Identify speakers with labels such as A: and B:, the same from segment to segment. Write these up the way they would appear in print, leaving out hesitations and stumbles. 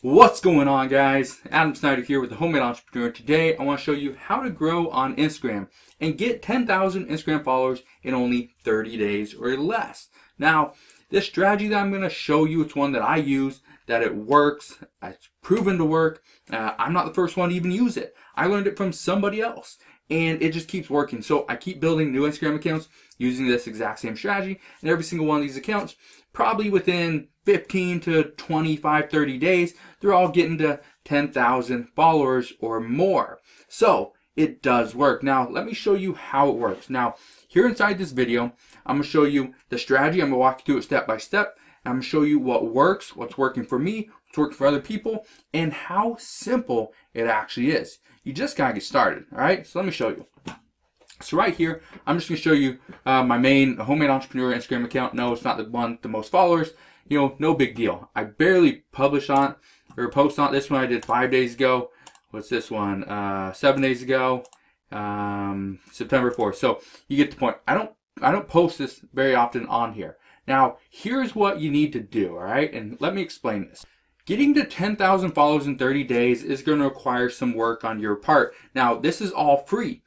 A: What's going on, guys? Adam Snyder here with the Homemade Entrepreneur. Today I want to show you how to grow on Instagram and get 10,000 Instagram followers in only 30 days or less. Now, this strategy that I'm going to show you, it's one that I use, that it works, it's proven to work. I'm not the first one to even use it. I learned it from somebody else and it just keeps working. So I keep building new Instagram accounts using this exact same strategy, and every single one of these accounts, probably within 15 to 25, 30 days, they're all getting to 10,000 followers or more. So it does work. Now, let me show you how it works. Now, here inside this video, I'm going to show you the strategy. I'm going to walk you through it step by step. I'm going to show you what works, what's working for me, what's working for other people, and how simple it actually is. You just got to get started, all right? So let me show you. So right here, I'm just going to show you my main Homemade Entrepreneur Instagram account. No, it's not the one with the most followers. You know, no big deal. I barely publish on it or post on it. This one I did 5 days ago. What's this one? 7 days ago. September 4th. So you get the point. I don't post this very often on here. Now, here's what you need to do, all right? And let me explain this. Getting to 10,000 followers in 30 days is going to require some work on your part. Now, this is all free.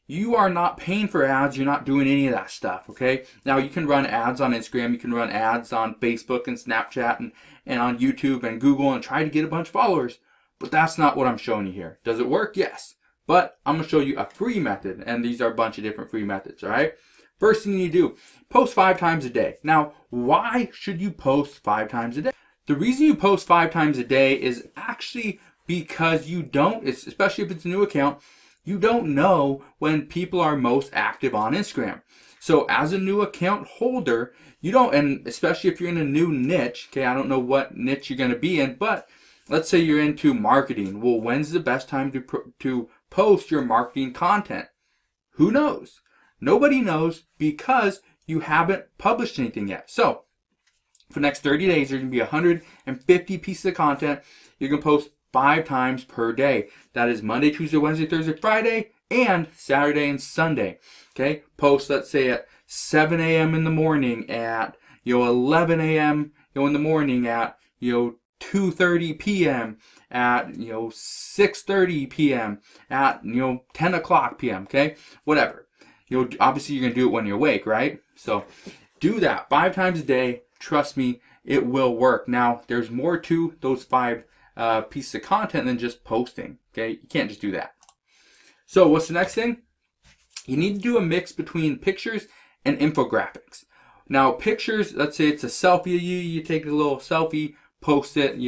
A: You are not paying for ads. You're not doing any of that stuff, okay? Now, you can run ads on Instagram. You can run ads on Facebook and Snapchat and on YouTube and Google and try to get a bunch of followers. But that's not what I'm showing you here. Does it work? Yes. But I'm going to show you a free method, and these are a bunch of different free methods, all right? First thing you need to do, post 5 times a day. Now, why should you post 5 times a day? The reason you post 5 times a day is actually because you don't, especially if it's a new account, you don't know when people are most active on Instagram. So as a new account holder, you don't, and especially if you're in a new niche, okay, I don't know what niche you're going to be in, but let's say you're into marketing. Well, when's the best time to post your marketing content? Who knows? Nobody knows because you haven't published anything yet. So for the next 30 days, there's going to be 150 pieces of content you're going to post 5 times per day. That is Monday, Tuesday, Wednesday, Thursday, Friday, and Saturday and Sunday. Okay, post, let's say at 7 a.m. in the morning, at 11 a.m. In the morning, at 2:30 p.m., at 6:30 p.m., at 10 o'clock p.m. Okay, whatever. Obviously you're gonna do it when you're awake, right? So do that 5 times a day. Trust me, it will work. Now, there's more to those 5 pieces of content than just posting. Okay, you can't just do that. So what's the next thing? You need to do a mix between pictures and infographics. Now, pictures, let's say it's a selfie of you. You take a little selfie, post it.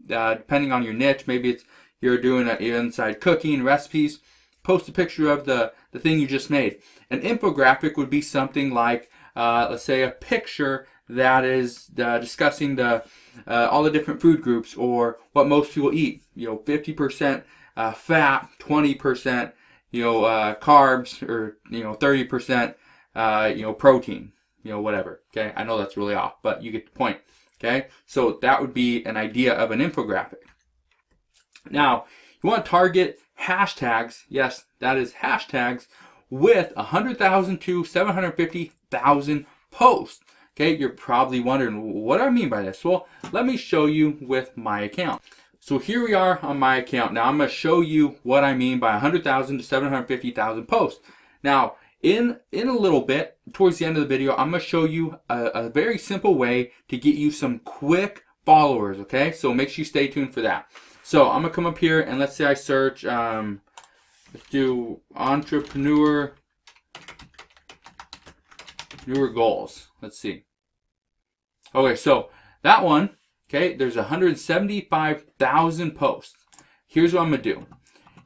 A: Depending on your niche, maybe it's you're doing inside cooking recipes. Post a picture of the thing you just made. An infographic would be something like, let's say, a picture that is discussing all the different food groups or what most people eat. 50% fat, 20% carbs, or 30% protein. Whatever. Okay, I know that's really off, but you get the point. Okay, so that would be an idea of an infographic. Now, you want to target hashtags. Yes, that is hashtags with 100,000 to 750,000 posts. Okay, you're probably wondering, what do I mean by this? Well, let me show you with my account. So here we are on my account. Now I'm going to show you what I mean by 100,000 to 750,000 posts. Now, in a little bit, towards the end of the video, I'm going to show you a very simple way to get you some quick followers, okay? So make sure you stay tuned for that. So I'm going to come up here and let's say I search, let's do entrepreneur goals. Let's see. Okay, so that one, okay, there's 175,000 posts. Here's what I'm going to do.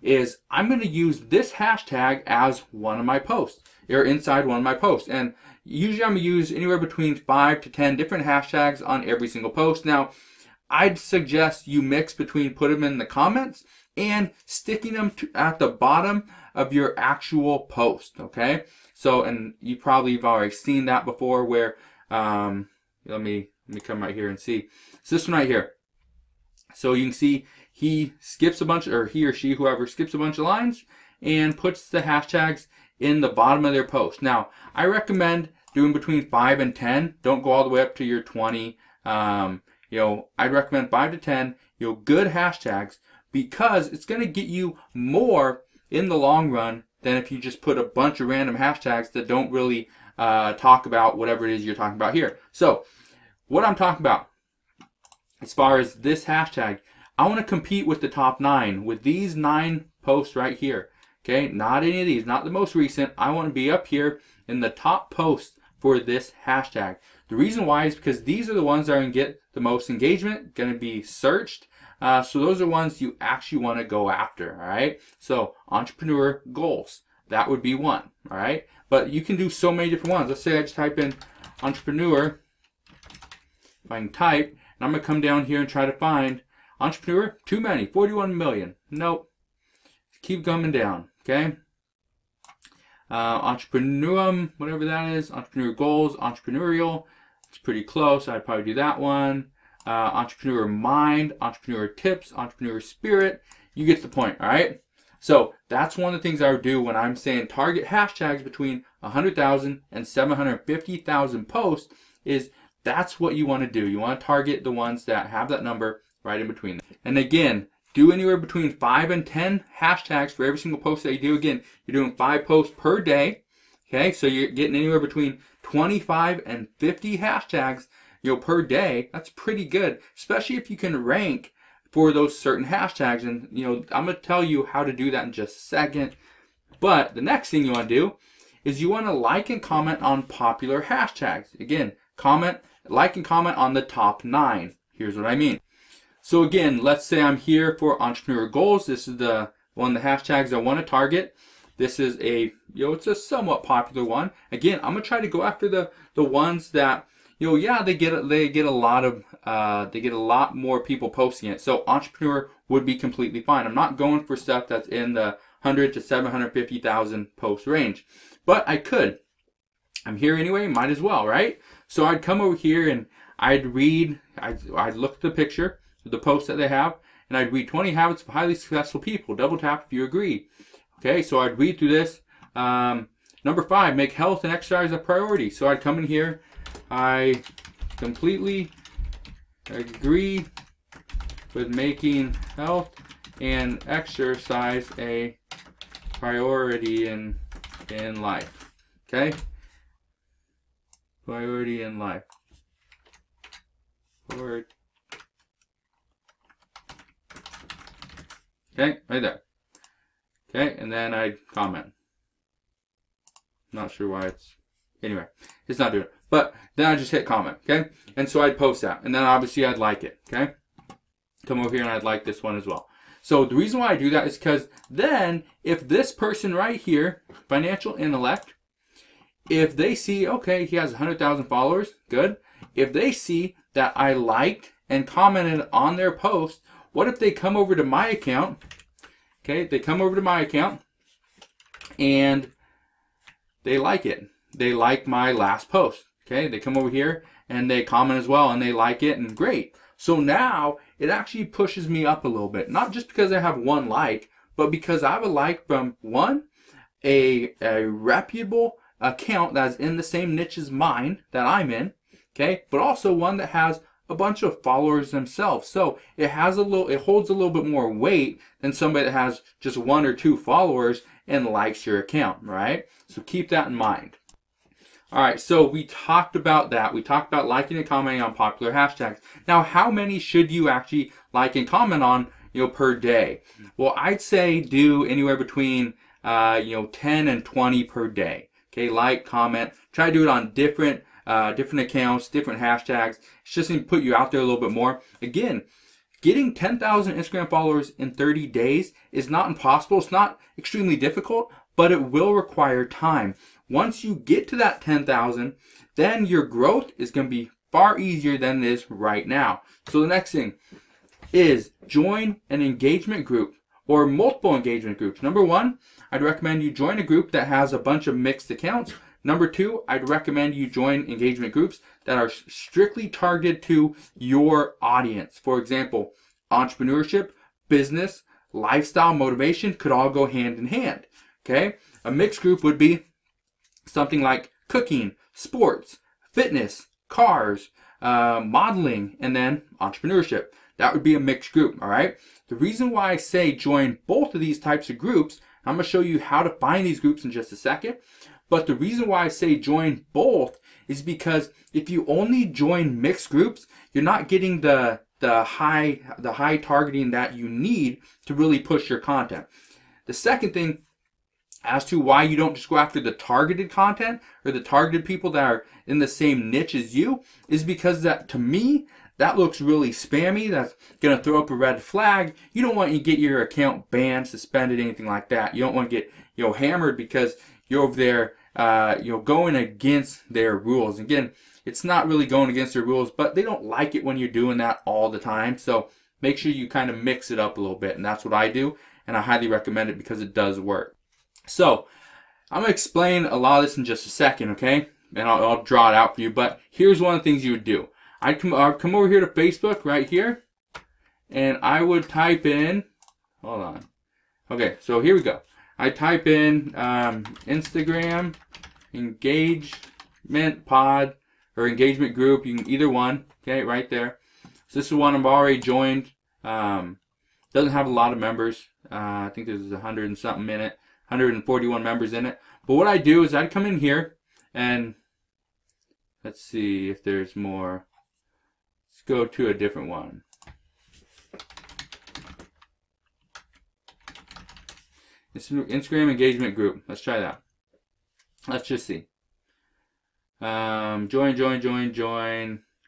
A: Is I'm going to use this hashtag as one of my posts, or inside one of my posts. And usually I'm going to use anywhere between 5 to 10 different hashtags on every single post. Now, I'd suggest you mix between put them in the comments and sticking them at the bottom of your actual post, okay? So, and you probably have already seen that before where, let me come right here and see. So this one right here. So you can see he skips a bunch, or he or she, whoever, skips a bunch of lines and puts the hashtags in the bottom of their post. Now, I recommend doing between 5 and 10. Don't go all the way up to your 20. I'd recommend 5 to 10, good hashtags, because it's going to get you more in the long run than if you just put a bunch of random hashtags that don't really talk about whatever it is you're talking about here. So what I'm talking about as far as this hashtag, I want to compete with the top 9, with these 9 posts right here. Okay, not any of these, not the most recent. I want to be up here in the top posts for this hashtag. The reason why is because these are the ones that are going to get the most engagement, going to be searched. So those are ones you actually want to go after, all right? So entrepreneur goals, that would be one, all right? But you can do so many different ones. Let's say I just type in entrepreneur. If I can type, and I'm going to come down here and try to find entrepreneur, too many, 41 million. Nope. Keep coming down, okay? Entrepreneur, whatever that is, entrepreneur goals, entrepreneurial, it's pretty close. I'd probably do that one. Entrepreneur mind, entrepreneur tips, entrepreneur spirit. You get the point, all right? So that's one of the things I would do when I'm saying target hashtags between 100,000 and 750,000 posts. Is that's what you want to do. You want to target the ones that have that number right in between. And again, do anywhere between 5 and 10 hashtags for every single post that you do. Again, you're doing 5 posts per day. Okay, so you're getting anywhere between 25 and 50 hashtags, per day. That's pretty good, especially if you can rank for those certain hashtags. And I'm going to tell you how to do that in just a second. But the next thing you want to do is you want to like and comment on popular hashtags. Again, like and comment on the top 9. Here's what I mean. So again, let's say I'm here for entrepreneur goals. This is the one of the hashtags I want to target. This is a, it's a somewhat popular one. Again, I'm gonna try to go after the ones that, yeah, they get a lot more people posting it. So entrepreneur would be completely fine. I'm not going for stuff that's in the 100 to 750,000 post range, but I could. I'm here anyway, might as well, right? So I'd come over here and I'd read. I'd look at the picture, the post that they have, and I'd read 20 habits of highly successful people. Double tap if you agree. Okay, so I'd read through this. Number 5, make health and exercise a priority. So I'd come in here. I completely agree with making health and exercise a priority in life. Okay? Priority in life. Okay, right there. Okay, and then I'd comment. Not sure why anyway, it's not doing it. But then I just hit comment, okay? And so I'd post that. And then obviously I'd like it, okay? Come over here and I'd like this one as well. So the reason why I do that is because then if this person right here, financial intellect, if they see, okay, he has 100,000 followers, good. If they see that I liked and commented on their post, what if they come over to my account? Okay, they come over to my account and they like it. They like my last post. Okay, they come over here and they comment as well and they like it, and great. So now it actually pushes me up a little bit. Not just because I have one like, but because I have a like from a reputable account that's in the same niche as mine that I'm in. Okay, but also one that has a bunch of followers themselves. So it holds a little bit more weight than somebody that has just 1 or 2 followers and likes your account, right? So keep that in mind. All right, so we talked about that. We talked about liking and commenting on popular hashtags. Now, how many should you actually like and comment on, per day? Well, I'd say do anywhere between 10 and 20 per day. Okay, like, comment, try to do it on different accounts, different hashtags. It's just going to put you out there a little bit more. Again, getting 10,000 Instagram followers in 30 days is not impossible. It's not extremely difficult, but it will require time. Once you get to that 10,000, then your growth is going to be far easier than it is right now. So the next thing is join an engagement group or multiple engagement groups. Number 1, I'd recommend you join a group that has a bunch of mixed accounts. Number 2, I'd recommend you join engagement groups that are strictly targeted to your audience. For example, entrepreneurship, business, lifestyle, motivation could all go hand in hand. Okay? A mixed group would be something like cooking, sports, fitness, cars, modeling, and then entrepreneurship. That would be a mixed group, all right? The reason why I say join both of these types of groups, I'm going to show you how to find these groups in just a second, but the reason why I say join both is because if you only join mixed groups, you're not getting the high targeting that you need to really push your content. The second thing as to why you don't just go after the targeted content or the targeted people that are in the same niche as you is because that, to me, that looks really spammy. That's going to throw up a red flag. You don't want to get your account banned, suspended, anything like that. You don't want to get hammered because you're over there going against their rules. Again, it's not really going against their rules, but they don't like it when you're doing that all the time. So make sure you kind of mix it up a little bit, and that's what I do, and I highly recommend it because it does work. So I'm going to explain a lot of this in just a second, okay? And I'll draw it out for you, but here's one of the things you would do. I'd come over here to Facebook right here, and I would type in, hold on. Okay, so here we go. I type in Instagram engagement pod or engagement group. You can either one, okay, right there. So this is one I've already joined. Doesn't have a lot of members. I think there's 100 and something in it, 141 members in it. But what I do is I'd come in here and let's see if there's more. Let's go to a different one. Instagram engagement group. Let's try that. Let's just see. Join.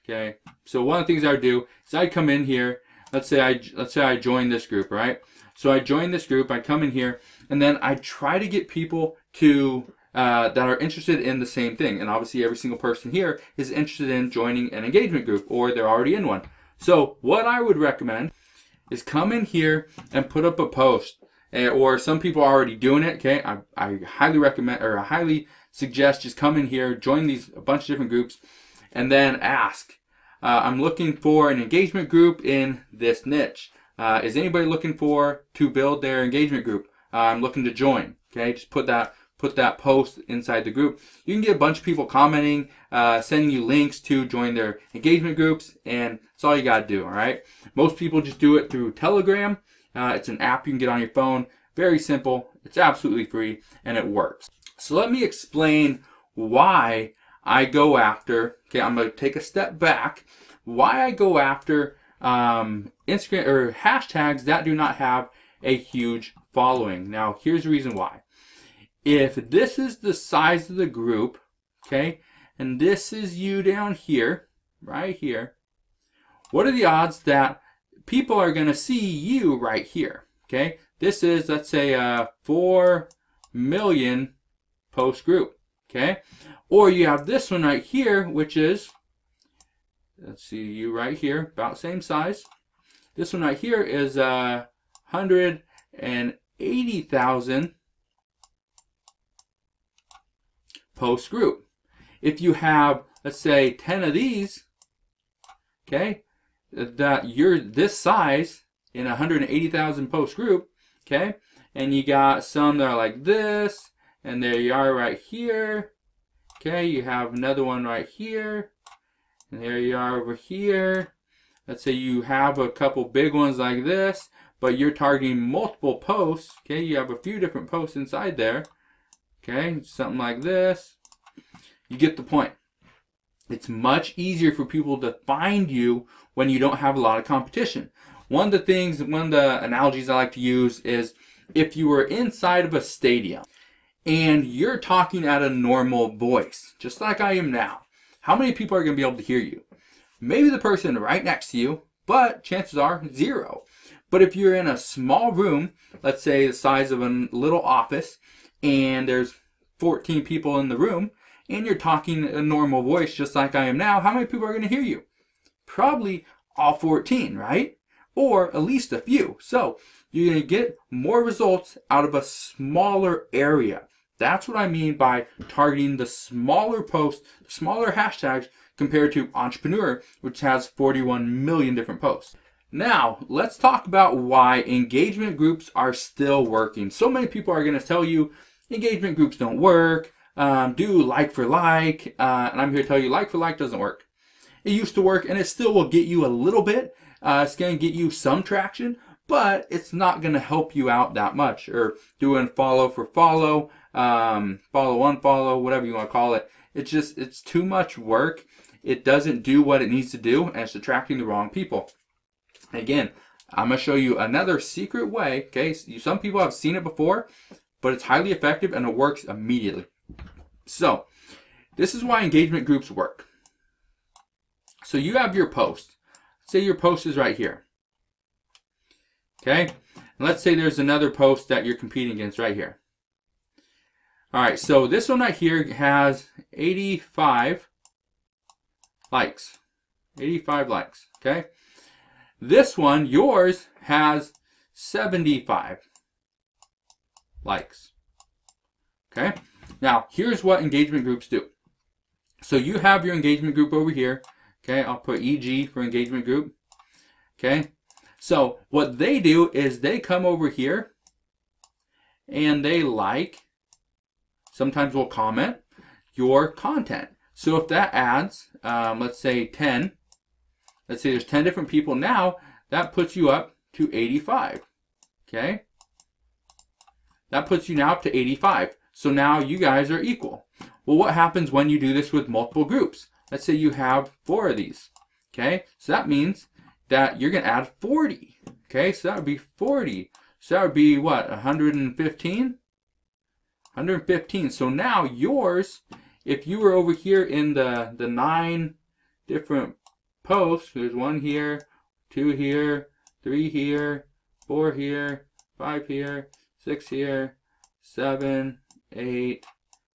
A: Okay. So one of the things I would do is I'd come in here. Let's say I join this group, right? So I join this group. I come in here, and then I try to get people to that are interested in the same thing. And obviously, every single person here is interested in joining an engagement group, or they're already in one. So what I would recommend is come in here and put up a post. Or some people are already doing it, okay? I highly recommend, or I highly suggest just come in here, join a bunch of different groups, and then ask. I'm looking for an engagement group in this niche. Is anybody looking to build their engagement group? I'm looking to join, okay? Just put that post inside the group. You can get a bunch of people commenting, sending you links to join their engagement groups, and that's all you gotta do, all right? Most people just do it through Telegram. It's an app you can get on your phone. Very simple. It's absolutely free, and it works. So let me explain why I go after, okay, I'm going to take a step back, why I go after Instagram or hashtags that do not have a huge following. Now, here's the reason why. If this is the size of the group, okay, and this is you down here, right here, what are the odds that people are going to see you right here, okay? This is, let's say, a 4 million post group, okay? Or you have this one right here, which is, let's see, you right here, about same size. This one right here is 180,000 post group. If you have, let's say, 10 of these, okay, that you're this size in a 180,000 post group, okay, and you got some that are like this, and there you are right here, okay, you have another one right here, and there you are over here. Let's say you have a couple big ones like this, but you're targeting multiple posts, okay, you have a few different posts inside there, okay, something like this. You get the point. It's much easier for people to find you when you don't have a lot of competition. One of the analogies I like to use is if you were inside of a stadium and you're talking at a normal voice, just like I am now, how many people are going to be able to hear you? Maybe the person right next to you, but chances are 0. But if you're in a small room, let's say the size of a little office, and there's 14 people in the room, and you're talking a normal voice just like I am now, how many people are going to hear you? Probably all 14, right? Or at least a few. So you're going to get more results out of a smaller area. That's what I mean by targeting the smaller posts, the smaller hashtags compared to Entrepreneur, which has 41 million different posts. Now, let's talk about why engagement groups are still working. So many people are going to tell you engagement groups don't work. Do like for like, and I'm here to tell you like for like doesn't work. It used to work, and it still will get you a little bit. It's going to get you some traction, but it's not going to help you out that much. Or doing follow for follow, follow unfollow, whatever you want to call it. It's too much work. It doesn't do what it needs to do, and it's attracting the wrong people. Again, I'm going to show you another secret way. Okay, some people have seen it before, but it's highly effective and it works immediately. So, this is why engagement groups work. So you have your post. Say your post is right here. Okay? And let's say there's another post that you're competing against right here. Alright, so this one right here has 85 likes. 85 likes. Okay? This one, yours, has 75 likes. Okay? Now, here's what engagement groups do. So you have your engagement group over here. Okay, I'll put EG for engagement group. Okay, so what they do is they come over here and they like, sometimes will comment your content. So if that adds, let's say 10, let's say there's 10 different people now, that puts you up to 85. Okay, that puts you now up to 85. So now you guys are equal. Well, what happens when you do this with multiple groups? Let's say you have 4 of these. Okay, so that means that you're going to add 40. Okay, so that would be 40. So that would be what, 115? 115. So now yours, if you were over here in the 9 different posts, there's 1 here, 2 here, 3 here, 4 here, 5 here, 6 here, 7, 8,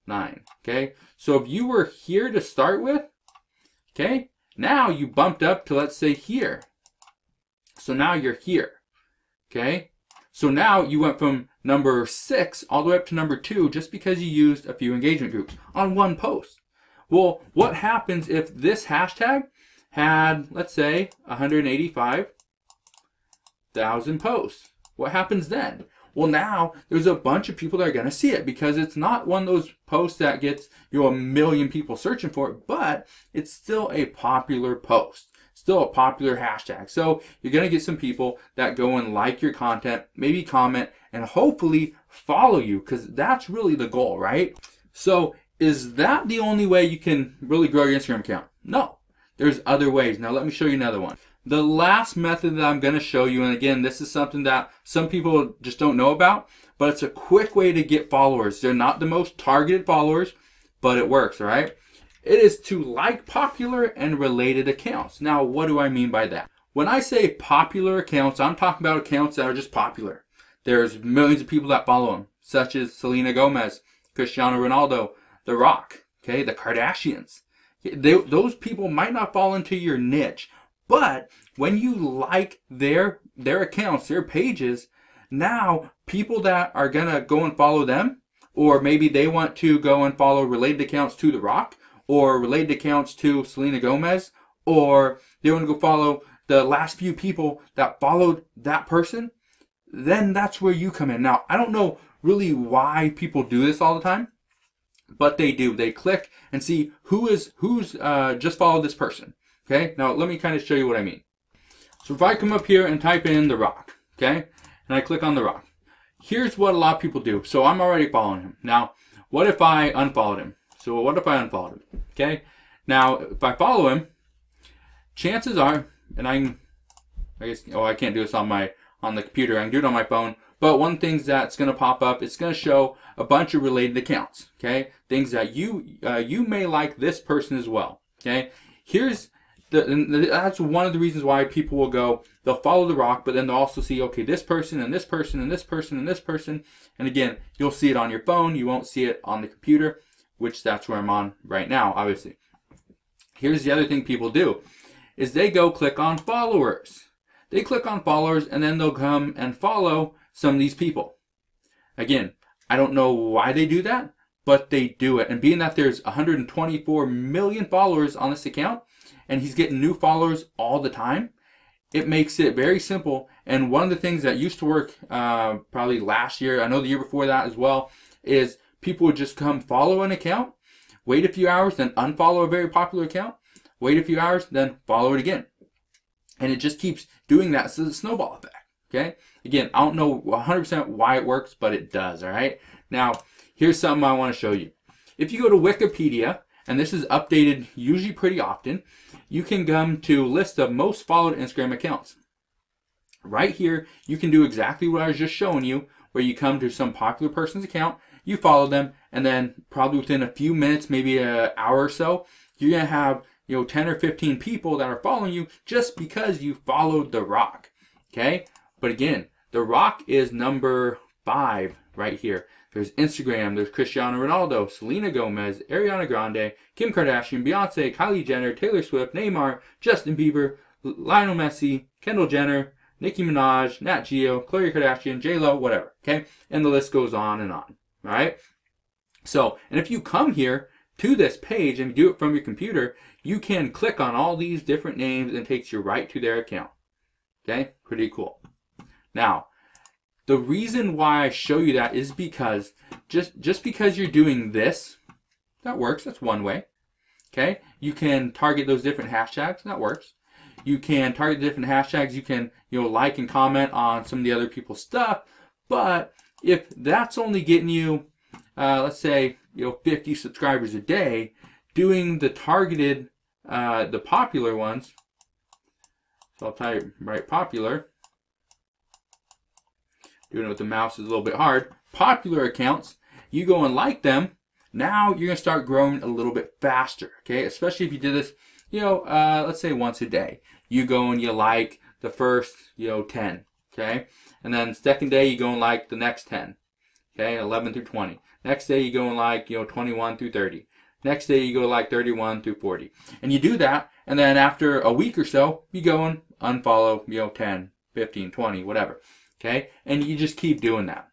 A: 9. Okay, so if you were here to start with, okay, now you bumped up to, let's say, here. So now you're here. Okay, so now you went from number 6 all the way up to number 2 just because you used a few engagement groups on one post. Well, what happens if this hashtag had, let's say, 185,000 posts? What happens then? Well, now there's a bunch of people that are going to see it because it's not one of those posts that gets, you know, 1 million people searching for it, but it's still a popular post, still a popular hashtag. So you're going to get some people that go and like your content, maybe comment, and hopefully follow you, because that's really the goal, right? So is that the only way you can really grow your Instagram account? No, there's other ways. Now let me show you another one. The last method that I'm going to show you, and again, this is something that some people just don't know about, but it's a quick way to get followers. They're not the most targeted followers, but it works, all right? It is to like popular and related accounts. Now, what do I mean by that? When I say popular accounts, I'm talking about accounts that are just popular. There's millions of people that follow them, such as Selena Gomez, Cristiano Ronaldo, The Rock, okay, the Kardashians. Those people might not fall into your niche, but when you like their accounts, their pages, now people that are going to go and follow them, or maybe they want to go and follow related accounts to The Rock, or related accounts to Selena Gomez, or they want to go follow the last few people that followed that person, then that's where you come in. Now, I don't know really why people do this all the time, but they do. They click and see who's just followed this person. Okay, now let me kind of show you what I mean. So if I come up here and type in The Rock, okay, and I click on The Rock, here's what a lot of people do. So I'm already following him. Now, what if I unfollowed him? So what if I unfollowed him? Okay, now if I follow him, chances are, and I guess, oh, I can't do this on the computer. I can do it on my phone. But one thing that's going to pop up, it's going to show a bunch of related accounts. Okay, things that you may like this person as well. Okay, that's one of the reasons why people will go, they'll follow The Rock, but then they'll also see, okay, this person and this person and this person and this person. And again, you'll see it on your phone. You won't see it on the computer, which that's where I'm on right now, obviously. Here's the other thing people do, is they go click on followers. They click on followers and then they'll come and follow some of these people. Again, I don't know why they do that, but they do it. And being that there's 124 million followers on this account, and he's getting new followers all the time, it makes it very simple. And one of the things that used to work probably last year, I know the year before that as well, is people would just come follow an account, wait a few hours, then unfollow a very popular account. wait a few hours, then follow it again. And it just keeps doing that. So the snowball effect. Okay. Again, I don't know 100% why it works, but it does. All right. Now, here's something I want to show you. If you go to Wikipedia, and this is updated usually pretty often, you can come to list of most followed Instagram accounts. Right here, you can do exactly what I was just showing you, where you come to some popular person's account, you follow them, and then probably within a few minutes, maybe an hour or so, you're going to have 10 or 15 people that are following you just because you followed The Rock. Okay? But again, The Rock is number 5 right here. There's Instagram, there's Cristiano Ronaldo, Selena Gomez, Ariana Grande, Kim Kardashian, Beyonce, Kylie Jenner, Taylor Swift, Neymar, Justin Bieber, Lionel Messi, Kendall Jenner, Nicki Minaj, Nat Geo, Khloe Kardashian, J-Lo, whatever. Okay? And the list goes on and on. Alright? So, and if you come here to this page and do it from your computer, you can click on all these different names and it takes you right to their account. Okay? Pretty cool. Now, the reason why I show you that is because just because you're doing this, that works. That's one way. Okay? You can target those different hashtags. That works. You can target different hashtags. You can like and comment on some of the other people's stuff. But if that's only getting you, let's say 50 subscribers a day, doing the targeted, the popular ones. So I'll type right popular. Doing it with the mouse is a little bit hard. Popular accounts, you go and like them. Now you're going to start growing a little bit faster. Okay, especially if you did this, let's say once a day. You go and you like the first, 10. Okay, and then second day you go and like the next 10. Okay, 11 through 20. Next day you go and like 21 through 30. Next day you go like 31 through 40. And you do that, and then after a week or so, you go and unfollow 10, 15, 20, whatever. Okay, and you just keep doing that.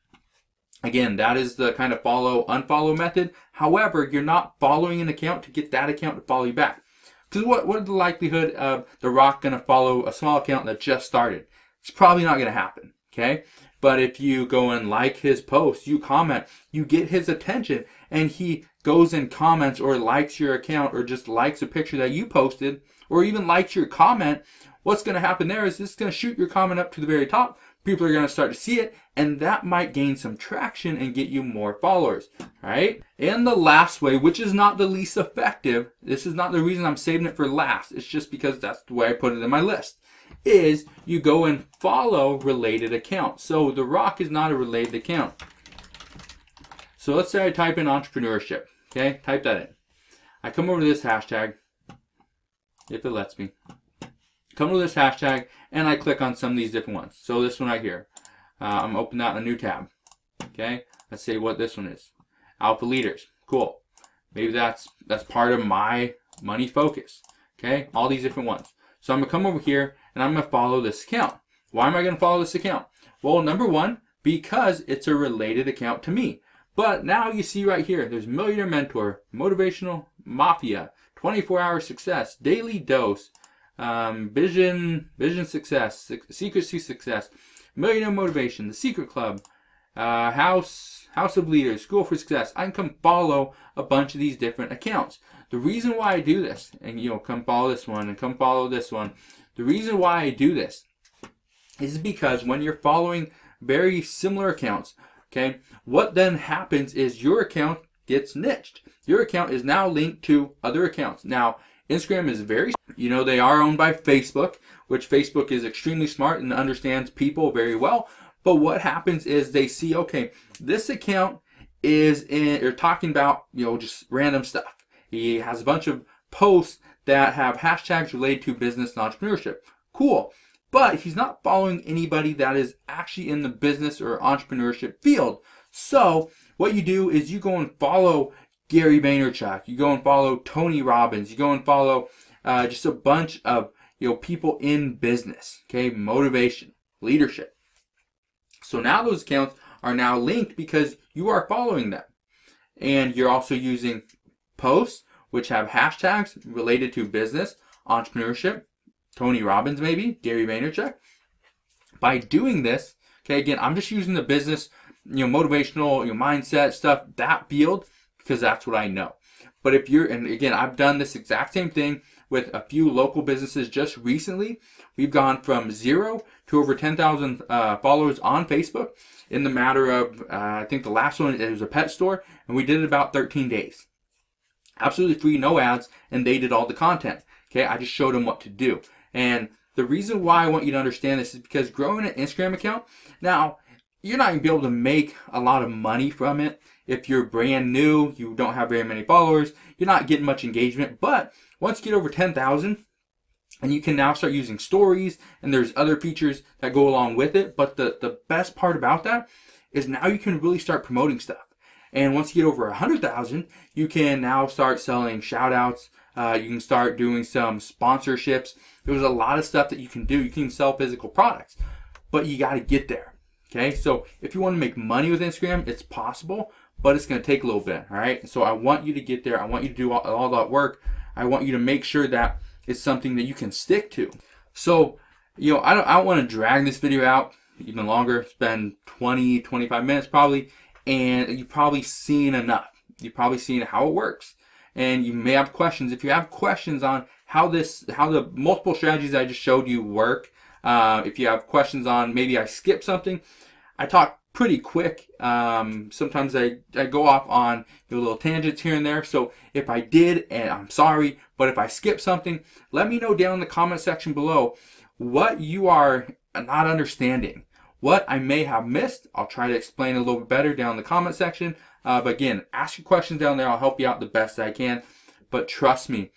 A: Again, that is the kind of follow-unfollow method. However, you're not following an account to get that account to follow you back. Because what is the likelihood of The Rock going to follow a small account that just started? It's probably not going to happen. Okay, but if you go and like his post, you comment, you get his attention, and he goes and comments or likes your account or just likes a picture that you posted or even likes your comment, what's going to happen there is this is going to shoot your comment up to the very top. People are going to start to see it, and that might gain some traction and get you more followers, right? And the last way, which is not the least effective, this is not the reason I'm saving it for last, it's just because that's the way I put it in my list, is you go and follow related accounts. So The Rock is not a related account. So let's say I type in entrepreneurship, okay? Type that in. I come over to this hashtag, if it lets me. Come to this hashtag, and I click on some of these different ones. So this one right here, I'm opening that in a new tab. Okay, let's say what this one is. Alpha Leaders, cool. Maybe that's part of my money focus. Okay, all these different ones. So I'm gonna come over here, and I'm gonna follow this account. Why am I gonna follow this account? Well, number one, because it's a related account to me. But now you see right here, there's Millionaire Mentor, Motivational Mafia, 24-Hour Success, Daily Dose, Vision Success, Secrecy Success, Millionaire Motivation, The Secret Club, House of Leaders, School for Success. I can come follow a bunch of these different accounts. The reason why I do this, and come follow this one and come follow this one. The reason why I do this is because when you're following very similar accounts, okay, what then happens is your account gets niched. Your account is now linked to other accounts. Now, Instagram is very, they are owned by Facebook, which Facebook is extremely smart and understands people very well. But what happens is they see, okay, this account is talking about, just random stuff. He has a bunch of posts that have hashtags related to business and entrepreneurship. Cool. But he's not following anybody that is actually in the business or entrepreneurship field. So what you do is you go and follow Gary Vaynerchuk, you go and follow Tony Robbins, you go and follow just a bunch of people in business, okay, motivation, leadership. So now those accounts are now linked because you are following them, and you're also using posts which have hashtags related to business, entrepreneurship, Tony Robbins maybe, Gary Vaynerchuk. By doing this, okay, again, I'm just using the business, motivational, mindset stuff, that field, because that's what I know. But if you're, and again, I've done this exact same thing with a few local businesses just recently. We've gone from 0 to over 10,000 followers on Facebook in the matter of, I think the last one, it was a pet store, and we did it about 13 days. Absolutely free, no ads, and they did all the content. Okay, I just showed them what to do. And the reason why I want you to understand this is because growing an Instagram account, now, you're not going to be able to make a lot of money from it. If you're brand new, you don't have very many followers, you're not getting much engagement. But once you get over 10,000, and you can now start using stories, and there's other features that go along with it. But the best part about that is now you can really start promoting stuff. And once you get over 100,000, you can now start selling shout outs. You can start doing some sponsorships. There's a lot of stuff that you can do. You can sell physical products, but you got to get there. Okay, so if you want to make money with Instagram, it's possible, but it's going to take a little bit. All right, so I want you to get there. I want you to do all that work. I want you to make sure that it's something that you can stick to. So, you know, I don't want to drag this video out even longer. It's been 20, 25 minutes probably, and you've probably seen enough. You've probably seen how it works, and you may have questions. If you have questions on how the multiple strategies I just showed you work, if you have questions on maybe I skipped something, I talk pretty quick. Sometimes I go off on little tangents here and there. So if I did, and I'm sorry, but if I skipped something, let me know down in the comment section below what you are not understanding, what I may have missed. I'll try to explain a little bit better down in the comment section. But again, ask your questions down there. I'll help you out the best I can. But trust me,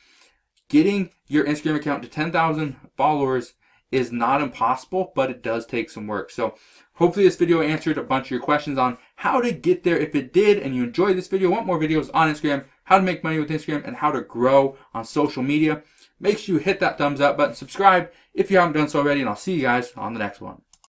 A: getting your Instagram account to 10,000 followers is not impossible, but it does take some work. So hopefully this video answered a bunch of your questions on how to get there. If it did and you enjoyed this video, want more videos on Instagram, how to make money with Instagram, and how to grow on social media, make sure you hit that thumbs up button, subscribe if you haven't done so already, and I'll see you guys on the next one.